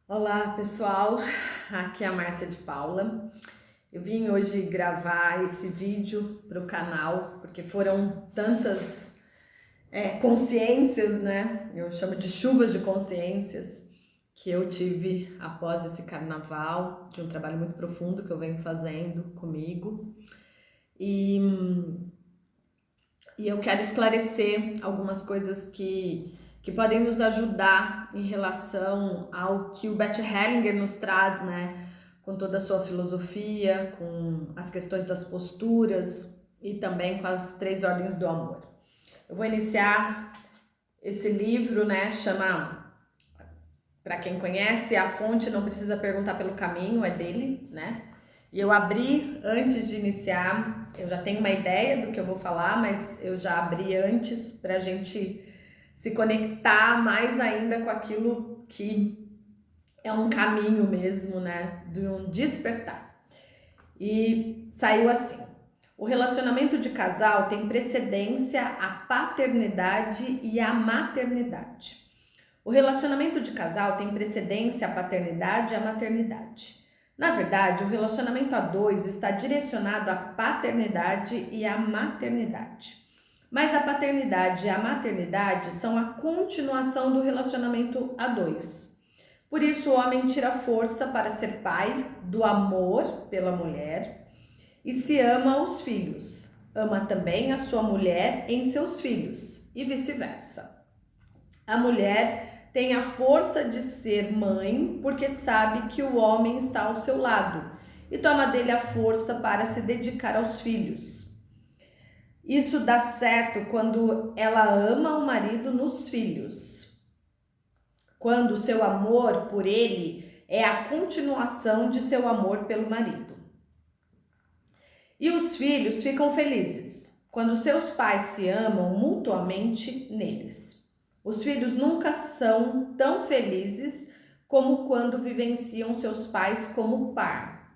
Olá pessoal, aqui é a Márcia de Paula. Eu vim hoje gravar esse vídeo para o canal porque foram tantas consciências, né? Eu chamo de chuvas de consciências que eu tive após esse carnaval, de um trabalho muito profundo que eu venho fazendo comigo. E, e eu quero esclarecer algumas coisas que podem nos ajudar em relação ao que o Bert Hellinger nos traz, né? Com toda a sua filosofia, com as questões das posturas e também com as 3 ordens do amor. Eu vou iniciar esse livro, né? Chama, para quem conhece, A Fonte Não Precisa Perguntar pelo Caminho, é dele, né? E eu abri antes de iniciar, eu já tenho uma ideia do que eu vou falar, mas eu já abri antes para a gente se conectar mais ainda com aquilo que é um caminho mesmo, né? De um despertar. E saiu assim: o relacionamento de casal tem precedência à paternidade e à maternidade. O relacionamento de casal tem precedência à paternidade e à maternidade. Na verdade, o relacionamento a dois está direcionado à paternidade e à maternidade. Mas a paternidade e a maternidade são a continuação do relacionamento a dois. Por isso, o homem tira força para ser pai do amor pela mulher e se ama os filhos. Ama também a sua mulher em seus filhos e vice-versa. A mulher tem a força de ser mãe porque sabe que o homem está ao seu lado e toma dele a força para se dedicar aos filhos. Isso dá certo quando ela ama o marido nos filhos, quando o seu amor por ele é a continuação de seu amor pelo marido. E os filhos ficam felizes quando seus pais se amam mutuamente neles. Os filhos nunca são tão felizes como quando vivenciam seus pais como par.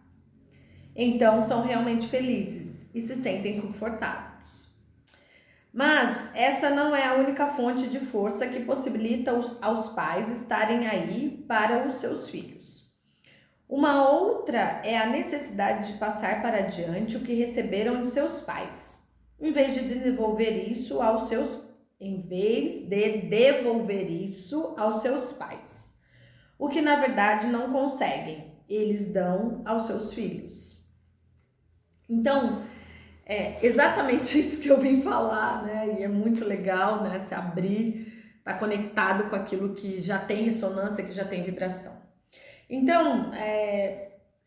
Então são realmente felizes e se sentem confortados. Mas essa não é a única fonte de força que possibilita aos pais estarem aí para os seus filhos. Uma outra é a necessidade de passar para adiante o que receberam de seus pais, em vez de devolver isso aos pais, o que na verdade não conseguem, eles dão aos seus filhos. Então, é exatamente isso que eu vim falar, né? E é muito legal, né? Se abrir, tá conectado com aquilo que já tem ressonância, que já tem vibração. Então,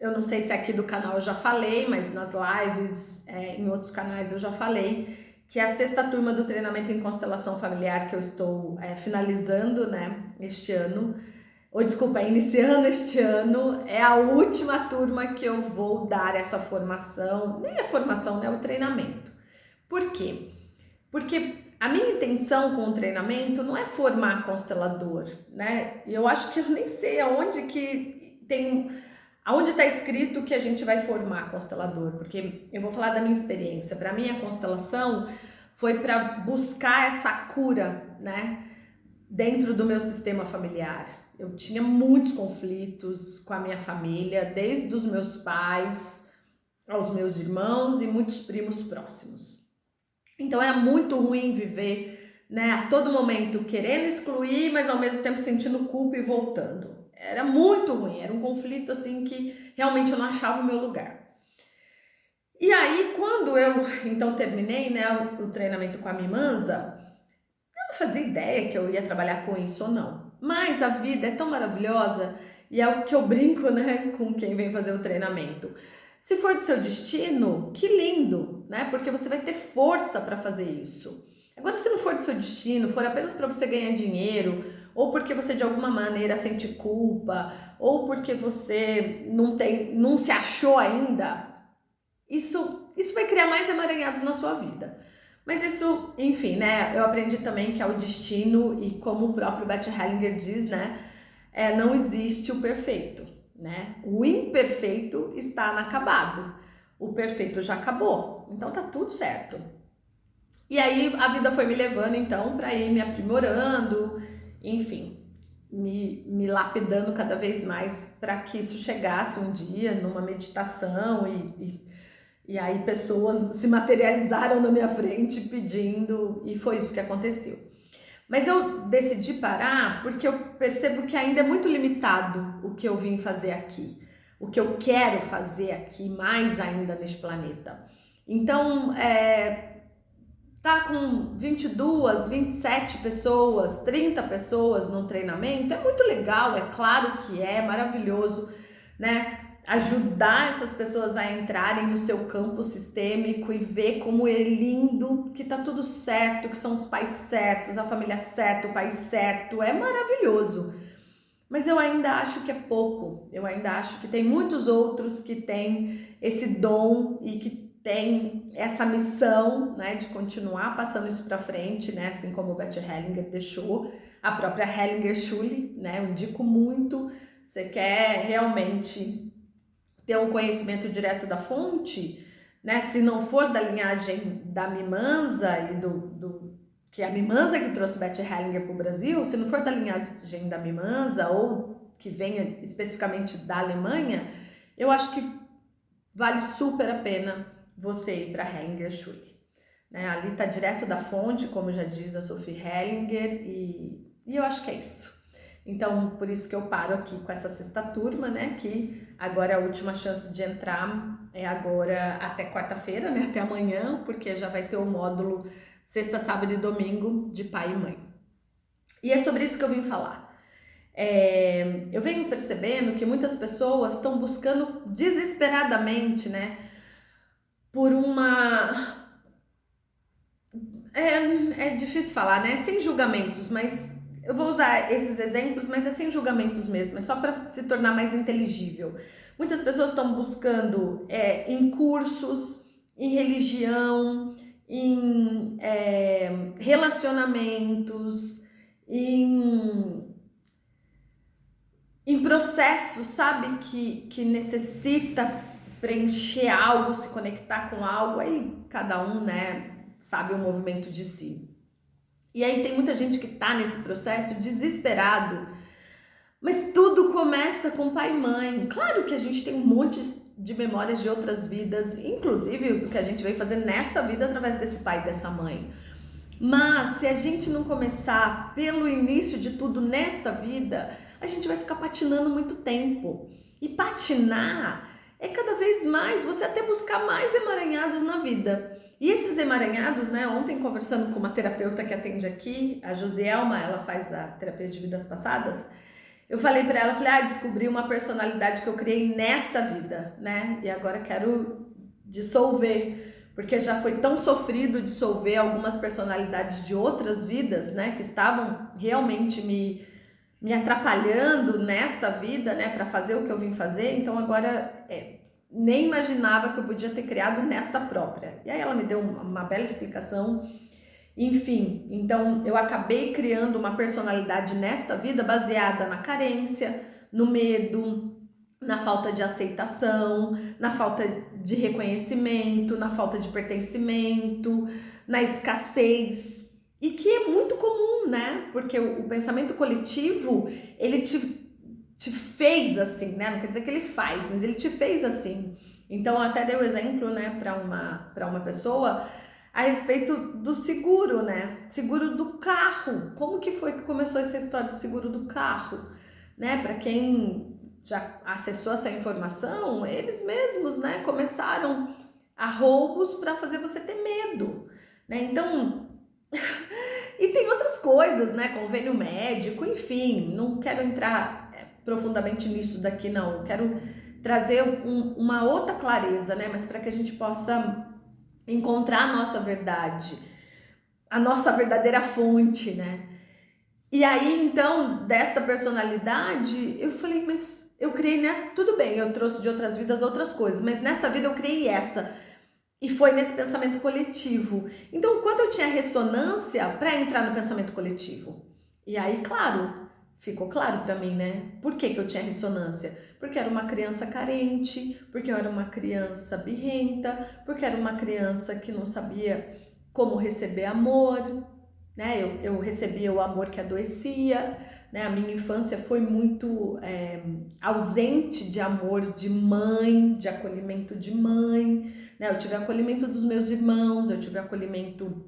eu não sei se aqui do canal eu já falei, mas nas lives, em outros canais eu já falei, que a 6ª turma do treinamento em constelação familiar que eu estou finalizando, né, este ano, iniciando este ano, é a última turma que eu vou dar essa formação, nem a formação, né, o treinamento. Por quê? Porque a minha intenção com o treinamento não é formar constelador, né? Eu acho que eu nem sei aonde está escrito que a gente vai formar constelador, porque eu vou falar da minha experiência. Para mim, a constelação foi para buscar essa cura, né? Dentro do meu sistema familiar. Eu tinha muitos conflitos com a minha família, desde os meus pais aos meus irmãos e muitos primos próximos. Então era muito ruim viver, né, a todo momento querendo excluir, mas ao mesmo tempo sentindo culpa e voltando. Era muito ruim, era um conflito assim que realmente eu não achava o meu lugar. E aí, quando eu então terminei, né, o treinamento com a Mimanza, eu não fazia ideia que eu ia trabalhar com isso ou não. Mas a vida é tão maravilhosa e é o que eu brinco, né, com quem vem fazer o treinamento. Se for do seu destino, que lindo, né? Porque você vai ter força para fazer isso. Agora, se não for do seu destino, for apenas para você ganhar dinheiro, ou porque você de alguma maneira sente culpa, ou porque você não se achou ainda, isso vai criar mais emaranhados na sua vida. Mas isso, enfim, né? Eu aprendi também que é o destino e como o próprio Bert Hellinger diz, né? Não existe o perfeito, né? O imperfeito está inacabado. O perfeito já acabou. Então tá tudo certo. E aí a vida foi me levando então para ir me aprimorando, enfim. me lapidando cada vez mais para que isso chegasse um dia numa meditação e aí pessoas se materializaram na minha frente pedindo e foi isso que aconteceu. Mas eu decidi parar porque eu percebo que ainda é muito limitado o que eu vim fazer aqui, o que eu quero fazer aqui mais ainda neste planeta. Então, tá com 22, 27 pessoas, 30 pessoas no treinamento, é muito legal, é claro que é maravilhoso, né? Ajudar essas pessoas a entrarem no seu campo sistêmico e ver como é lindo, que tá tudo certo, que são os pais certos, a família certa, o pai certo, é maravilhoso. Mas eu ainda acho que é pouco, eu ainda acho que tem muitos outros que têm esse dom e que tem essa missão, né, de continuar passando isso para frente, né, assim como o Bert Hellinger deixou, a própria Hellinger Schule, né, eu indico muito. Você quer realmente ter um conhecimento direto da fonte, né, se não for da linhagem da Mimanza e que é a Mimanza que trouxe Bert Hellinger para o Brasil, se não for da linhagem da Mimanza ou que venha especificamente da Alemanha, eu acho que vale super a pena você ir para Hellinger Schule. Né? Ali está direto da fonte, como já diz a Sophie Hellinger, e eu acho que é isso. Então, por isso que eu paro aqui com essa sexta turma, né? Que agora a última chance de entrar é agora até quarta-feira, né? Até amanhã, porque já vai ter o módulo sexta, sábado e domingo de pai e mãe. E é sobre isso que eu vim falar. Eu venho percebendo que muitas pessoas estão buscando desesperadamente, né? Por uma... É difícil falar, né? Sem julgamentos, mas eu vou usar esses exemplos, mas é sem julgamentos mesmo, é só para se tornar mais inteligível. Muitas pessoas estão buscando em cursos, em religião, em relacionamentos, em processos, sabe? Que necessita preencher algo, se conectar com algo, aí cada um, né, sabe o movimento de si. E aí tem muita gente que tá nesse processo desesperado, mas tudo começa com pai e mãe. Claro que a gente tem um monte de memórias de outras vidas, inclusive do que a gente veio fazer nesta vida através desse pai e dessa mãe. Mas se a gente não começar pelo início de tudo nesta vida, a gente vai ficar patinando muito tempo. E patinar é cada vez mais você até buscar mais emaranhados na vida. E esses emaranhados, né? Ontem conversando com uma terapeuta que atende aqui, a Josielma, ela faz a terapia de vidas passadas. Eu falei para ela, descobri uma personalidade que eu criei nesta vida, né? E agora quero dissolver, porque já foi tão sofrido dissolver algumas personalidades de outras vidas, né? Que estavam realmente me atrapalhando nesta vida, né? Para fazer o que eu vim fazer. Então agora nem imaginava que eu podia ter criado nesta própria. E aí ela me deu uma bela explicação. Enfim, então eu acabei criando uma personalidade nesta vida baseada na carência, no medo, na falta de aceitação, na falta de reconhecimento, na falta de pertencimento, na escassez, e que é muito comum, né? Porque o pensamento coletivo, ele te fez assim, né? Não quer dizer que ele faz, mas ele te fez assim. Então, eu até dei o exemplo, né, para uma pessoa a respeito do seguro, né? Seguro do carro. Como que foi que começou essa história do seguro do carro? Né? Para quem já acessou essa informação, eles mesmos, né, começaram a roubos para fazer você ter medo, né? Então, e tem outras coisas, né? Convênio médico, enfim, não quero entrar profundamente nisso daqui, não. Eu quero trazer uma outra clareza, né? Mas para que a gente possa encontrar a nossa verdade, a nossa verdadeira fonte, né? E aí, então, desta personalidade, eu falei, mas eu criei nessa... Tudo bem, eu trouxe de outras vidas outras coisas, mas nesta vida eu criei essa. E foi nesse pensamento coletivo. Então, quando eu tinha ressonância para entrar no pensamento coletivo? E aí, claro, ficou claro para mim, né? Por que eu tinha ressonância? Porque era uma criança carente, porque eu era uma criança birrenta, porque era uma criança que não sabia como receber amor, né? Eu recebia o amor que adoecia, né? A minha infância foi muito ausente de amor de mãe, de acolhimento de mãe, né? Eu tive acolhimento dos meus irmãos, eu tive acolhimento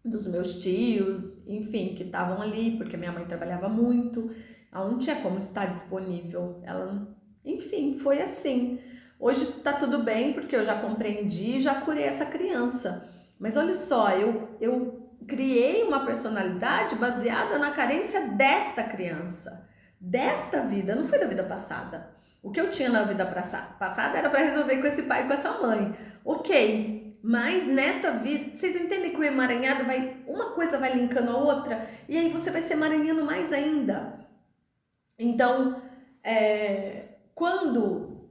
dos meus tios, enfim, que estavam ali, porque minha mãe trabalhava muito, ela não tinha como estar disponível, ela, enfim, foi assim. Hoje tá tudo bem, porque eu já compreendi, já curei essa criança, mas olha só, eu criei uma personalidade baseada na carência desta criança, desta vida, não foi da vida passada. O que eu tinha na vida passada era para resolver com esse pai e com essa mãe, ok. Mas nesta vida, vocês entendem que o emaranhado uma coisa vai linkando a outra, e aí você vai se emaranhando mais ainda. Então, quando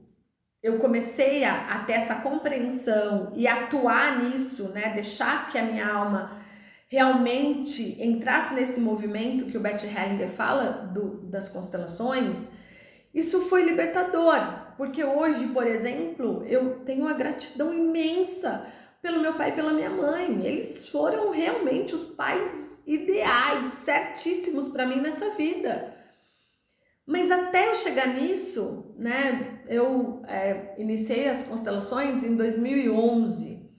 eu comecei a ter essa compreensão e atuar nisso, né, deixar que a minha alma realmente entrasse nesse movimento que o Bert Hellinger fala das constelações, isso foi libertador, porque hoje, por exemplo, eu tenho uma gratidão imensa pelo meu pai e pela minha mãe. Eles foram realmente os pais ideais, certíssimos para mim nessa vida. Mas até eu chegar nisso, né, eu iniciei as constelações em 2011,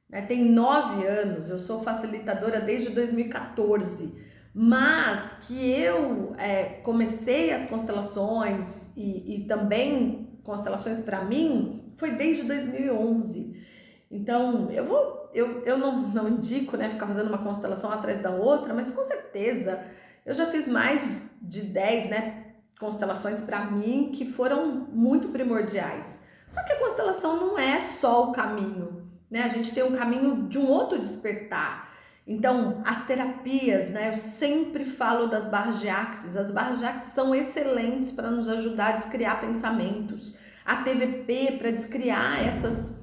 né, tem 9 anos, eu sou facilitadora desde 2014, mas que eu comecei as constelações e também constelações para mim foi desde 2011. Então, eu não indico, né, ficar fazendo uma constelação atrás da outra, mas com certeza eu já fiz mais de 10, né, constelações para mim que foram muito primordiais. Só que a constelação não é só o caminho, né? A gente tem um caminho de um outro despertar. Então, as terapias, né? Eu sempre falo das barras de Axis. As barras de Axis são excelentes para nos ajudar a descriar pensamentos. A TVP para descriar essas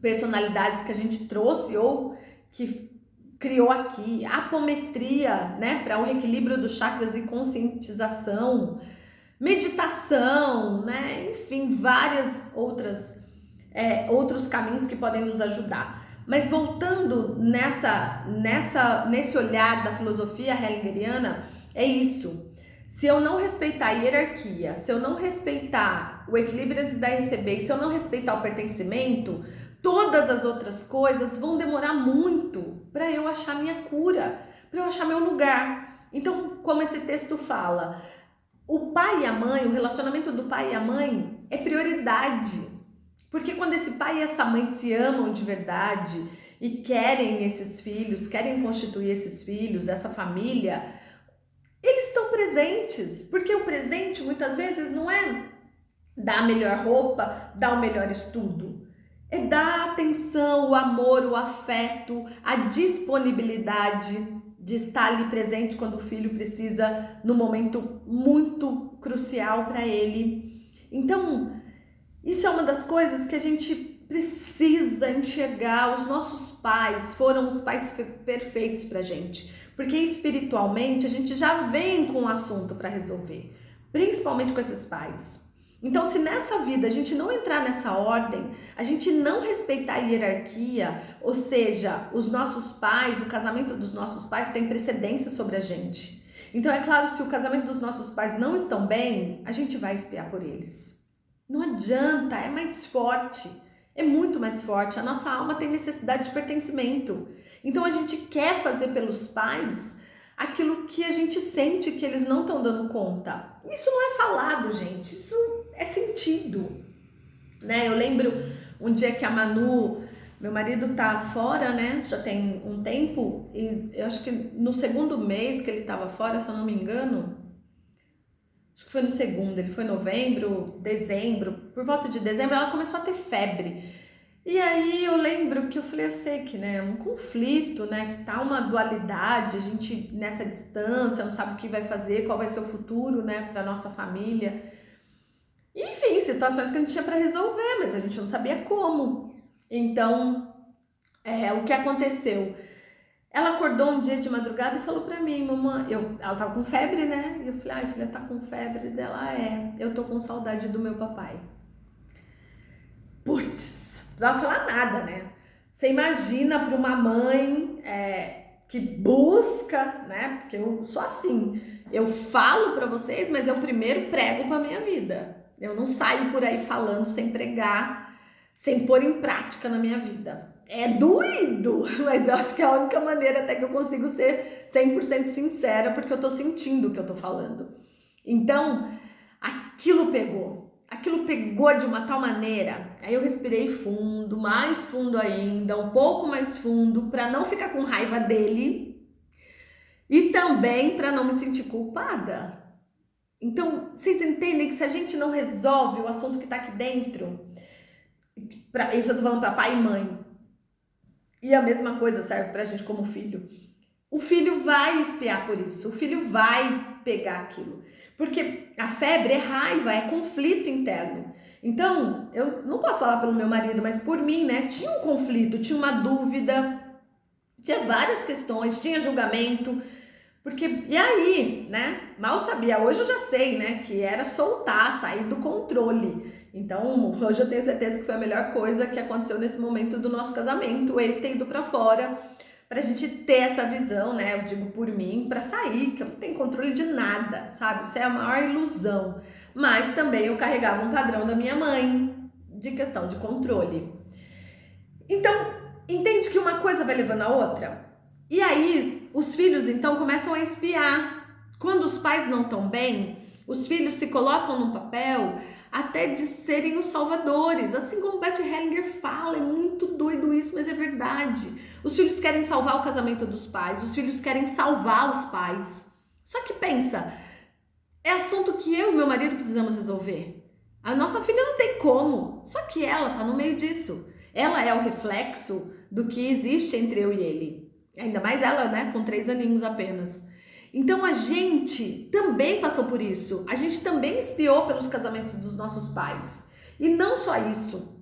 personalidades que a gente trouxe ou que criou aqui, apometria, né, para o reequilíbrio dos chakras e conscientização, meditação, né, enfim, várias outros caminhos que podem nos ajudar. Mas voltando nesse olhar da filosofia hellingeriana, é isso. Se eu não respeitar a hierarquia, se eu não respeitar o equilíbrio entre dar e receber, e se eu não respeitar o pertencimento, todas as outras coisas vão demorar muito para eu achar minha cura, para eu achar meu lugar. Então, como esse texto fala, o pai e a mãe, o relacionamento do pai e a mãe é prioridade. Porque quando esse pai e essa mãe se amam de verdade e querem esses filhos, querem constituir esses filhos, essa família, eles estão presentes. Porque o presente muitas vezes não é dar a melhor roupa, dar o melhor estudo. É dar a atenção, o amor, o afeto, a disponibilidade de estar ali presente quando o filho precisa, num momento muito crucial para ele. Então, isso é uma das coisas que a gente precisa enxergar. Os nossos pais foram os pais perfeitos pra gente, porque espiritualmente a gente já vem com um assunto para resolver, principalmente com esses pais. Então, se nessa vida a gente não entrar nessa ordem, a gente não respeitar a hierarquia, ou seja, os nossos pais, o casamento dos nossos pais tem precedência sobre a gente. Então, é claro, se o casamento dos nossos pais não estão bem, a gente vai espiar por eles. Não adianta, é mais forte, é muito mais forte. A nossa alma tem necessidade de pertencimento. Então, a gente quer fazer pelos pais aquilo que a gente sente que eles não estão dando conta. Isso não é falado, gente, isso é sentido, né? Eu lembro um dia que a Manu, meu marido tá fora, né? Já tem um tempo, e eu acho que no segundo mês que ele tava fora, se eu não me engano, acho que foi no segundo, ele foi novembro, dezembro, por volta de dezembro ela começou a ter febre. E aí eu lembro que eu falei, eu sei que, né, um conflito, né, que tá uma dualidade, a gente nessa distância não sabe o que vai fazer, qual vai ser o futuro, né, pra nossa família. Enfim, situações que a gente tinha para resolver, mas a gente não sabia como. Então, o que aconteceu? Ela acordou um dia de madrugada e falou pra mim, mamãe, ela tava com febre, né? E eu falei, ai filha, tá com febre? Dela, eu tô com saudade do meu papai. Putz, não precisava falar nada, né? Você imagina pra uma mãe que busca, né? Porque eu sou assim, eu falo para vocês, mas eu primeiro prego para minha vida. Eu não saio por aí falando sem pregar, sem pôr em prática na minha vida. É doído, mas eu acho que é a única maneira até que eu consigo ser 100% sincera, porque eu tô sentindo o que eu tô falando. Então, aquilo pegou de uma tal maneira, aí eu respirei fundo, mais fundo ainda, um pouco mais fundo, para não ficar com raiva dele e também para não me sentir culpada. Então, vocês entendem que se a gente não resolve o assunto que tá aqui dentro, isso eu tô falando para pai e mãe, e a mesma coisa serve pra gente como filho. O filho vai espiar por isso, o filho vai pegar aquilo. Porque a febre é raiva, é conflito interno. Então, eu não posso falar pelo meu marido, mas por mim, né? Tinha um conflito, tinha uma dúvida, tinha várias questões, tinha julgamento. Porque, e aí, né? Mal sabia, hoje eu já sei, né? Que era soltar, sair do controle. Então, hoje eu tenho certeza que foi a melhor coisa que aconteceu nesse momento do nosso casamento, ele ter ido pra fora, pra gente ter essa visão, né? Eu digo por mim, pra sair, que eu não tenho controle de nada, sabe? Isso é a maior ilusão. Mas também eu carregava um padrão da minha mãe, de questão de controle. Então, entende que uma coisa vai levando a outra? E aí, os filhos então começam a espiar. Quando os pais não estão bem, os filhos se colocam no papel até de serem os salvadores. Assim como Beth Hellinger fala, é muito doido isso, mas é verdade. Os filhos querem salvar o casamento dos pais, os filhos querem salvar os pais. Só que pensa, é assunto que eu e meu marido precisamos resolver. A nossa filha não tem como, só que ela tá no meio disso. Ela é o reflexo do que existe entre eu e ele. Ainda mais ela, né, com 3 aninhos apenas. Então a gente também passou por isso. A gente também espiou pelos casamentos dos nossos pais. E não só isso.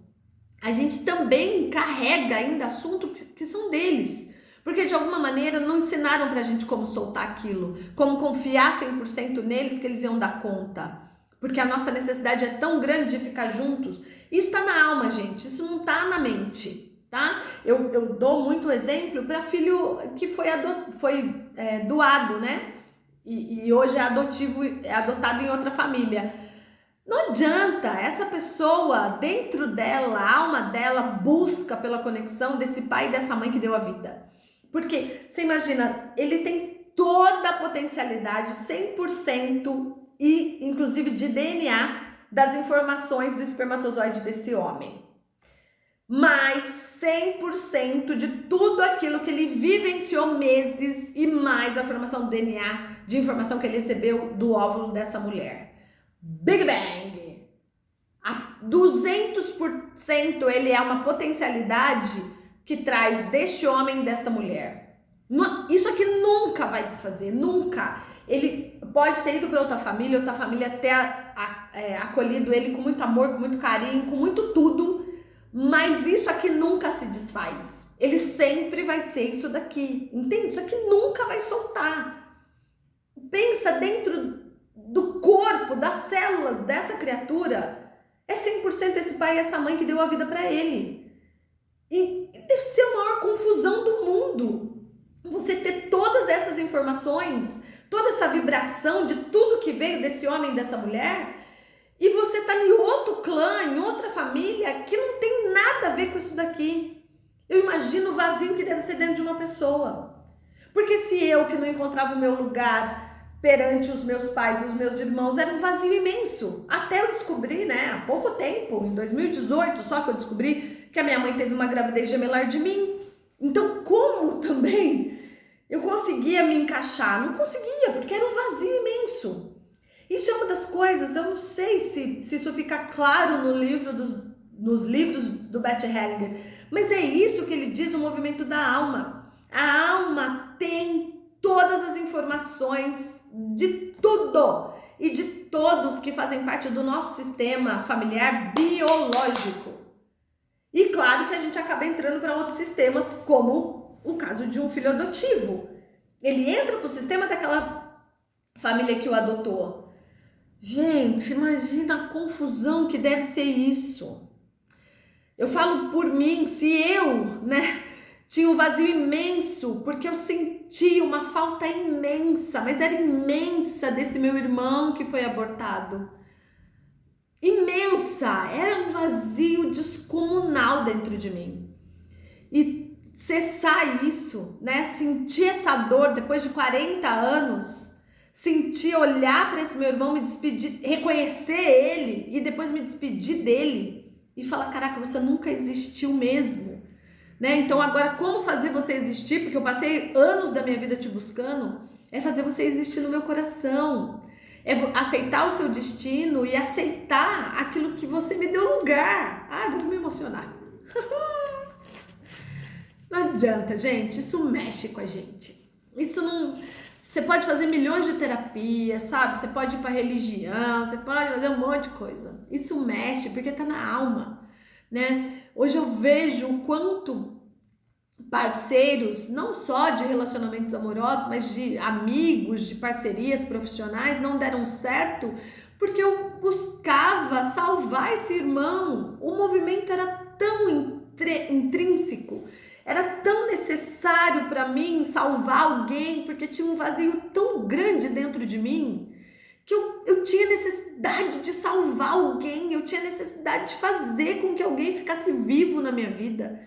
A gente também carrega ainda assuntos que são deles. Porque de alguma maneira não ensinaram pra gente como soltar aquilo, como confiar 100% neles que eles iam dar conta. Porque a nossa necessidade é tão grande de ficar juntos. Isso tá na alma, gente. Isso não tá na mente, tá? Eu dou muito exemplo para filho que foi doado, né? E hoje é adotivo, é adotado em outra família. Não adianta, essa pessoa dentro dela, a alma dela busca pela conexão desse pai e dessa mãe que deu a vida. Porque, você imagina, ele tem toda a potencialidade, 100% e inclusive de DNA das informações do espermatozoide desse homem. Mas 100% de tudo aquilo que ele vivenciou meses e mais a formação do DNA de informação que ele recebeu do óvulo dessa mulher. Big Bang! A 200% ele é uma potencialidade que traz deste homem e desta mulher. Isso aqui nunca vai desfazer, nunca. Ele pode ter ido para outra família ter acolhido ele com muito amor, com muito carinho, com muito tudo, mas isso aqui nunca se desfaz. Ele sempre vai ser isso daqui, entende? Isso aqui nunca vai soltar. Pensa dentro do corpo, das células dessa criatura, é 100% esse pai e essa mãe que deu a vida para ele. E deve ser a maior confusão do mundo. Você ter todas essas informações, toda essa vibração de tudo que veio desse homem e dessa mulher, e você tá em outro clã, em outra família, que não tem nada a ver com isso daqui. Eu imagino o vazio que deve ser dentro de uma pessoa. Porque se eu, que não encontrava o meu lugar perante os meus pais e os meus irmãos, era um vazio imenso. Até eu descobri, né, há pouco tempo, em 2018, só que eu descobri que a minha mãe teve uma gravidez gemelar de mim. Então, como também eu conseguia me encaixar? Não conseguia, porque era um vazio imenso. Isso é uma das coisas, eu não sei se isso fica claro nos livros do Bert Hellinger, mas é isso que ele diz, o movimento da alma. A alma tem todas as informações de tudo e de todos que fazem parte do nosso sistema familiar biológico. E claro que a gente acaba entrando para outros sistemas, como o caso de um filho adotivo. Ele entra para o sistema daquela família que o adotou. Gente, imagina a confusão que deve ser isso. Eu falo por mim, se eu, né, Tinha um vazio imenso, porque eu senti uma falta imensa, mas era imensa, desse meu irmão que foi abortado. Imensa, era um vazio descomunal dentro de mim. E cessar isso, né? Sentir essa dor depois de 40 anos, sentir, olhar para esse meu irmão, me despedir, reconhecer ele e depois me despedir dele e falar, caraca, você nunca existiu mesmo, né? Então agora, como fazer você existir? Porque eu passei anos da minha vida te buscando, é fazer você existir no meu coração, é aceitar o seu destino e aceitar aquilo que você me deu lugar. Ah, vou me emocionar. Não adianta, gente, isso mexe com a gente. Isso não... Você pode fazer milhões de terapias, sabe? Você pode ir para religião, você pode fazer um monte de coisa. Isso mexe porque tá na alma, né? Hoje eu vejo o quanto parceiros, não só de relacionamentos amorosos, mas de amigos, de parcerias profissionais, não deram certo porque eu buscava salvar esse irmão. O movimento era tão intrínseco, era tão necessário para mim salvar alguém, porque tinha um vazio tão grande dentro de mim, que eu tinha necessidade de salvar alguém, eu tinha necessidade de fazer com que alguém ficasse vivo na minha vida.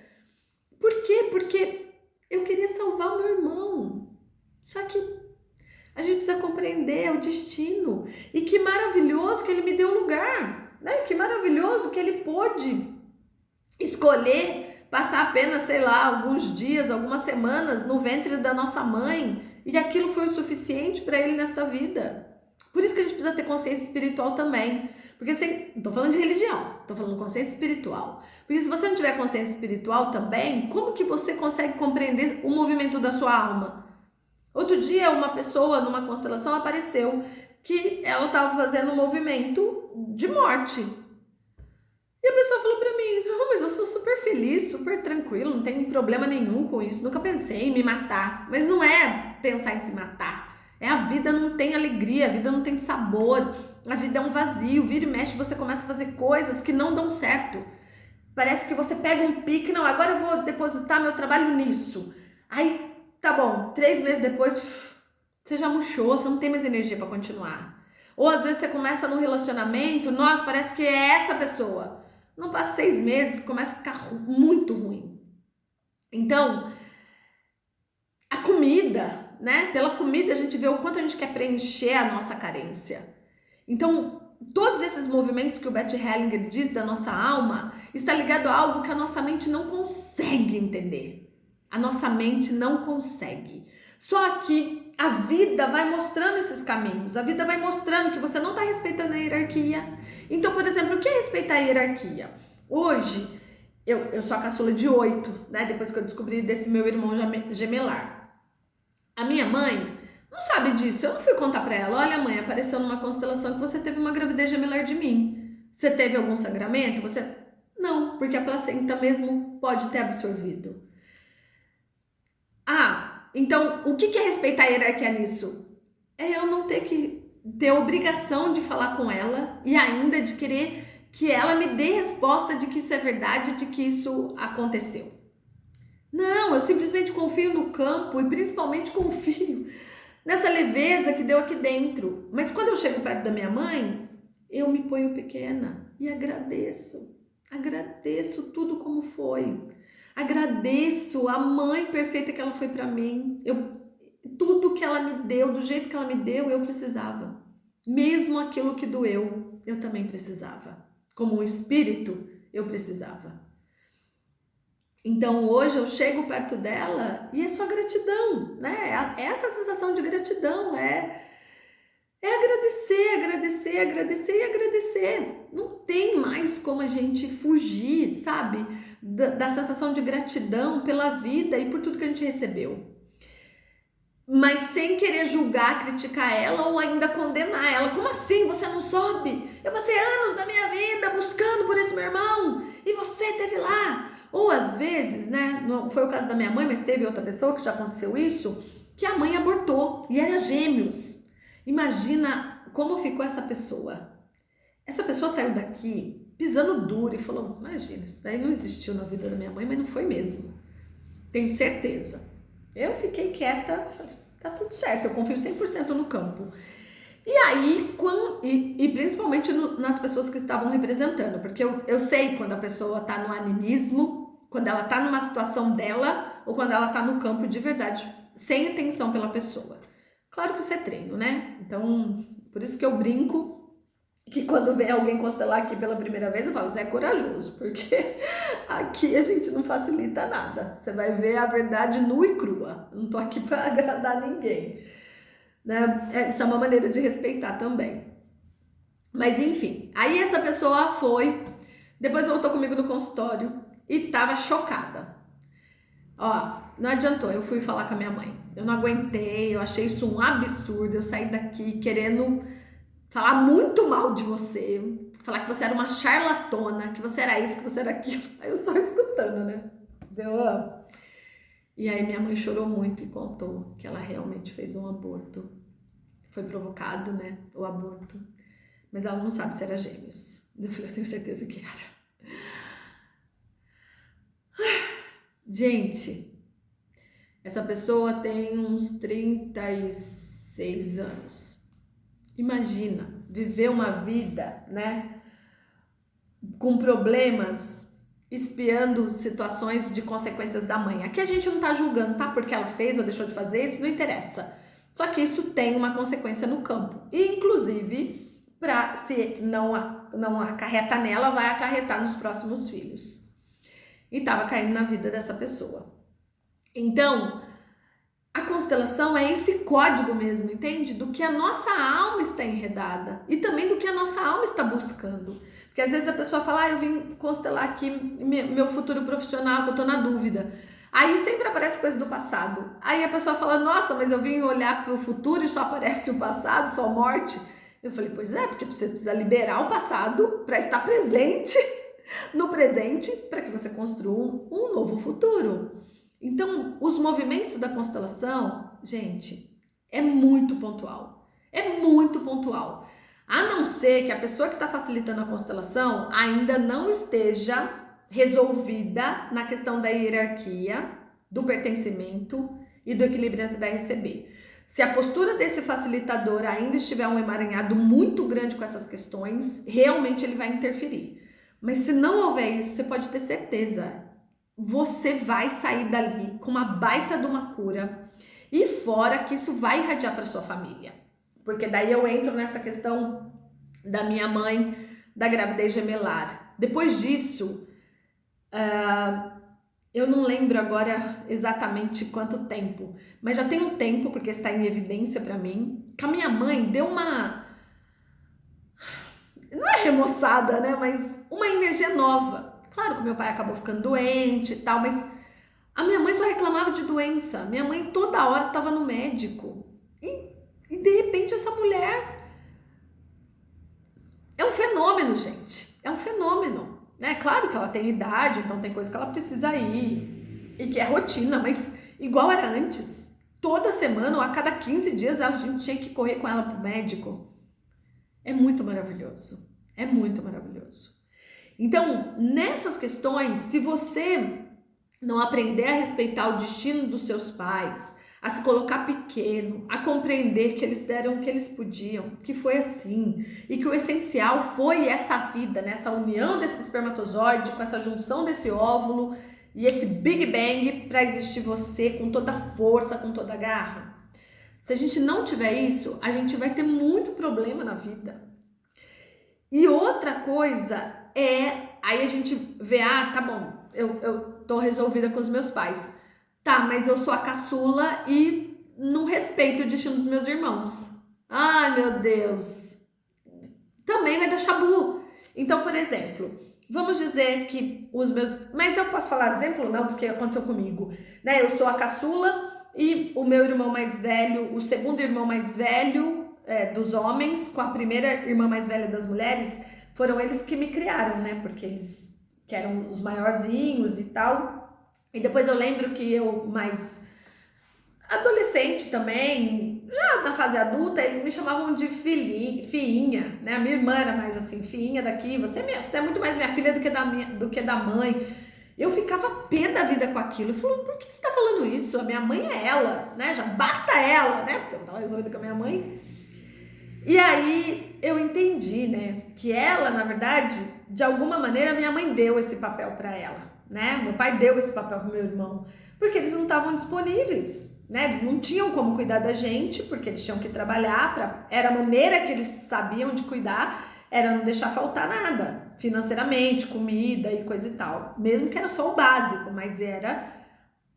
Por quê? Porque eu queria salvar o meu irmão. Só que a gente precisa compreender o destino. E que maravilhoso que ele me deu lugar, né? Que maravilhoso que ele pôde escolher passar apenas, sei lá, alguns dias, algumas semanas no ventre da nossa mãe, e aquilo foi o suficiente para ele nesta vida. Por isso que a gente precisa ter consciência espiritual também. Porque assim, não tô falando de religião, tô falando de consciência espiritual. Porque se você não tiver consciência espiritual também, como que você consegue compreender o movimento da sua alma? Outro dia, uma pessoa numa constelação apareceu que ela estava fazendo um movimento de morte. E a pessoa falou pra mim, não, mas eu sou super feliz, super tranquilo, não tenho problema nenhum com isso, nunca pensei em me matar. Mas não é pensar em se matar, é a vida não tem alegria, a vida não tem sabor, a vida é um vazio, vira e mexe, você começa a fazer coisas que não dão certo. Parece que você pega um pique, não, agora eu vou depositar meu trabalho nisso. Aí, tá bom, 3 meses depois, você já murchou, você não tem mais energia pra continuar. Ou às vezes você começa num relacionamento, nossa, parece que é essa pessoa. Não passa 6 meses, começa a ficar muito ruim. Então, a comida, né? Pela comida a gente vê o quanto a gente quer preencher a nossa carência. Então, todos esses movimentos que o Bert Hellinger diz da nossa alma está ligado a algo que a nossa mente não consegue entender. A nossa mente não consegue. Só que a vida vai mostrando esses caminhos, a vida vai mostrando que você não está respeitando a hierarquia. Então, por exemplo, o que é respeitar a hierarquia? Hoje, eu sou a caçula de 8, né? Depois que eu descobri desse meu irmão gemelar. A minha mãe não sabe disso, eu não fui contar pra ela, olha mãe, apareceu numa constelação que você teve uma gravidez gemelar de mim. Você teve algum sangramento? Não, porque a placenta mesmo pode ter absorvido. Então, o que é respeitar a hierarquia nisso? É eu não ter que ter a obrigação de falar com ela e ainda de querer que ela me dê resposta de que isso é verdade, de que isso aconteceu. Não, eu simplesmente confio no campo e principalmente confio nessa leveza que deu aqui dentro. Mas quando eu chego perto da minha mãe, eu me ponho pequena e agradeço. Agradeço tudo como foi. Agradeço a mãe perfeita que ela foi para mim. Tudo que ela me deu, do jeito que ela me deu, eu precisava. Mesmo aquilo que doeu, eu também precisava. Como um espírito, eu precisava. Então hoje eu chego perto dela e é só gratidão, né? É essa sensação de gratidão, é agradecer, agradecer, agradecer e agradecer. Não tem mais como a gente fugir, sabe? Da sensação de gratidão pela vida e por tudo que a gente recebeu. Mas sem querer julgar, criticar ela ou ainda condenar ela. Como assim você não soube? Eu passei anos da minha vida buscando por esse meu irmão e você esteve lá. Ou às vezes, né, não foi o caso da minha mãe, mas teve outra pessoa que já aconteceu isso, que a mãe abortou e era gêmeos. Imagina como ficou essa pessoa. Essa pessoa saiu daqui pisando duro e falou, imagina, isso daí não existiu na vida da minha mãe, mas não foi mesmo. tenho certeza. Eu fiquei quieta, falei, tá tudo certo, eu confio 100% no campo. E aí, e principalmente nas pessoas que estavam representando, porque eu sei quando a pessoa tá no animismo, quando ela tá numa situação dela, ou quando ela tá no campo de verdade, sem intenção pela pessoa. Claro que isso é treino, né? Então, por isso que eu brinco que quando vem alguém constelar aqui pela primeira vez, eu falo, você é corajoso, porque aqui a gente não facilita nada. Você vai ver a verdade nua e crua. Eu não tô aqui para agradar ninguém. Né? Essa é uma maneira de respeitar também. Mas enfim, aí essa pessoa foi, depois voltou comigo no consultório e tava chocada. Ó, não adiantou, eu fui falar com a minha mãe. Eu não aguentei, eu achei isso um absurdo, eu saí daqui querendo falar muito mal de você, falar que você era uma charlatana, que você era isso, que você era aquilo. Aí eu só escutando, né? E aí minha mãe chorou muito e contou que ela realmente fez um aborto. Foi provocado, né? O aborto. Mas ela não sabe se era gêmeos. Eu falei, eu tenho certeza que era. Gente, essa pessoa tem uns 36 anos. Imagina, viver uma vida, né, com problemas, espiando situações de consequências da mãe. Aqui a gente não tá julgando, tá? Porque ela fez ou deixou de fazer, isso não interessa. Só que isso tem uma consequência no campo. E, inclusive, se não acarreta nela, vai acarretar nos próximos filhos. E tava caindo na vida dessa pessoa. Então, a constelação é esse código mesmo, entende? Do que a nossa alma está enredada e também do que a nossa alma está buscando. Porque às vezes a pessoa fala, eu vim constelar aqui meu futuro profissional, que eu tô na dúvida. Aí sempre aparece coisa do passado. Aí a pessoa fala, nossa, mas eu vim olhar para o futuro e só aparece o passado, só morte. Eu falei, pois é, porque você precisa liberar o passado para estar presente no presente, para que você construa um novo futuro. Então, os movimentos da constelação, gente, é muito pontual. É muito pontual. A não ser que a pessoa que está facilitando a constelação ainda não esteja resolvida na questão da hierarquia, do pertencimento e do equilíbrio entre dar e receber. Se a postura desse facilitador ainda estiver um emaranhado muito grande com essas questões, realmente ele vai interferir. Mas se não houver isso, você pode ter certeza, você vai sair dali com uma baita de uma cura e fora que isso vai irradiar para sua família. Porque daí eu entro nessa questão da minha mãe, da gravidez gemelar. Depois disso, eu não lembro agora exatamente quanto tempo, mas já tem um tempo, porque está em evidência para mim, que a minha mãe deu uma... Não é remoçada, né? Mas uma energia nova. Claro que meu pai acabou ficando doente e tal, mas a minha mãe só reclamava de doença. Minha mãe toda hora estava no médico. E de repente essa mulher... É um fenômeno, gente. É um fenômeno. É claro que ela tem idade, então tem coisa que ela precisa ir. E que é rotina, mas igual era antes. Toda semana ou a cada 15 dias a gente tinha que correr com ela pro médico. É muito maravilhoso. É muito maravilhoso. Então, nessas questões, se você não aprender a respeitar o destino dos seus pais, a se colocar pequeno, a compreender que eles deram o que eles podiam, que foi assim, e que o essencial foi essa vida, né? Essa união desse espermatozoide com essa junção desse óvulo e esse Big Bang para existir você com toda a força, com toda a garra. Se a gente não tiver isso, a gente vai ter muito problema na vida. E outra coisa é, aí a gente vê, tá bom, eu tô resolvida com os meus pais. Tá, mas eu sou a caçula e não respeito o destino dos meus irmãos. Ai, meu Deus. Também vai dar chabu. Então, por exemplo, vamos dizer que os meus... Mas eu posso falar exemplo? Não, porque aconteceu comigo. Né? Eu sou a caçula e o meu irmão mais velho, o segundo irmão mais velho dos homens, com a primeira irmã mais velha das mulheres, foram eles que me criaram, né? Porque eles que eram os maiorzinhos e tal. E depois eu lembro que eu, mais adolescente também, já na fase adulta, eles me chamavam de filhinha, né? A minha irmã era mais assim, filhinha daqui, você é muito mais minha filha do que da mãe. Eu ficava pé da vida com aquilo. Eu falei, por que você tá falando isso? A minha mãe é ela, né? Já basta ela, né? Porque eu não tava resolvida com a minha mãe. E aí eu entendi, né? Que ela, na verdade, de alguma maneira, minha mãe deu esse papel para ela, né? Meu pai deu esse papel pro meu irmão. Porque eles não estavam disponíveis, né? Eles não tinham como cuidar da gente, porque eles tinham que trabalhar. Era a maneira que eles sabiam de cuidar, era não deixar faltar nada, financeiramente, comida e coisa e tal. Mesmo que era só o básico, mas era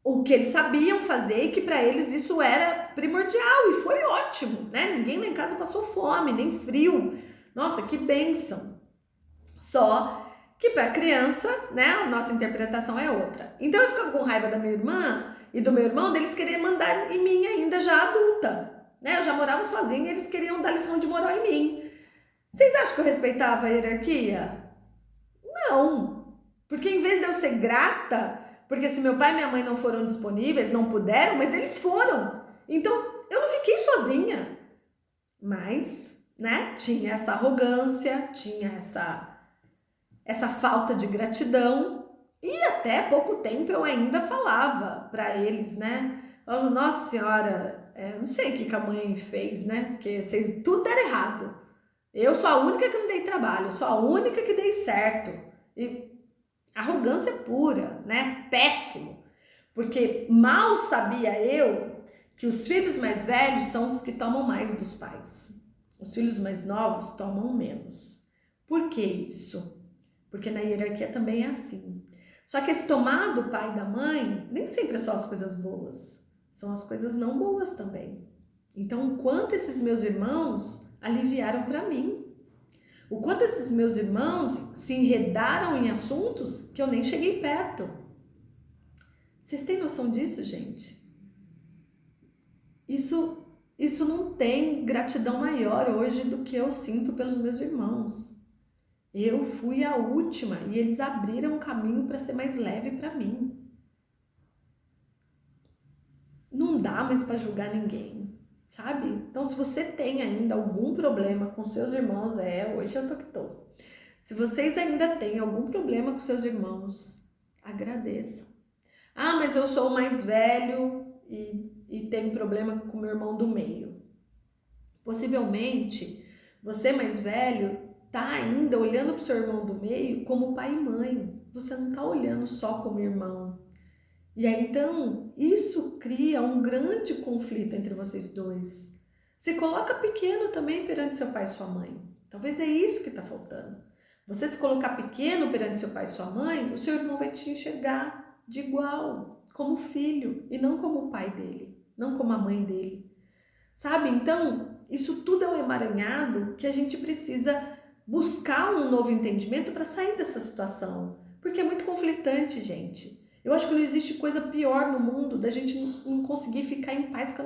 o que eles sabiam fazer e que para eles isso era primordial e foi ótimo, né? Ninguém lá em casa passou fome, nem frio. Nossa, que bênção! Só que para criança, né, a nossa interpretação é outra. Então eu ficava com raiva da minha irmã e do meu irmão deles quererem mandar em mim ainda já adulta, né? Eu já morava sozinha e eles queriam dar lição de moral em mim. Vocês acham que eu respeitava a hierarquia? Não, porque em vez de eu ser grata, porque se meu pai e minha mãe não foram disponíveis, não puderam, mas eles foram. Então eu não fiquei sozinha. Mas, né, tinha essa arrogância, tinha essa falta de gratidão. E até pouco tempo eu ainda falava para eles, né? Falando, nossa senhora, não sei o que a mãe fez, né? Porque vocês tudo deram errado. Eu sou a única que não dei trabalho, sou a única que dei certo. E arrogância pura, né? Péssimo. Porque mal sabia eu que os filhos mais velhos são os que tomam mais dos pais. Os filhos mais novos tomam menos. Por que isso? Porque na hierarquia também é assim. Só que esse tomar do pai e da mãe nem sempre é só as coisas boas. São as coisas não boas também. Então, o quanto esses meus irmãos aliviaram para mim. O quanto esses meus irmãos se enredaram em assuntos que eu nem cheguei perto. Vocês têm noção disso, gente? Isso não tem gratidão maior hoje do que eu sinto pelos meus irmãos. Eu fui a última e eles abriram um caminho para ser mais leve para mim. Não dá mais para julgar ninguém, sabe? Então, se você tem ainda algum problema com seus irmãos, hoje eu tô que tô. Se vocês ainda têm algum problema com seus irmãos, agradeçam. Ah, mas eu sou o mais velho e tenho problema com o meu irmão do meio. Possivelmente, você mais velho tá ainda olhando para o seu irmão do meio como pai e mãe. Você não tá olhando só como irmão. E aí, então, isso cria um grande conflito entre vocês dois. Se coloca pequeno também perante seu pai e sua mãe. Talvez é isso que está faltando. Você se colocar pequeno perante seu pai e sua mãe, o seu irmão vai te enxergar de igual, como filho, e não como o pai dele, não como a mãe dele. Sabe? Então, isso tudo é um emaranhado que a gente precisa buscar um novo entendimento para sair dessa situação. Porque é muito conflitante, gente. Eu acho que não existe coisa pior no mundo da gente não conseguir ficar em paz com a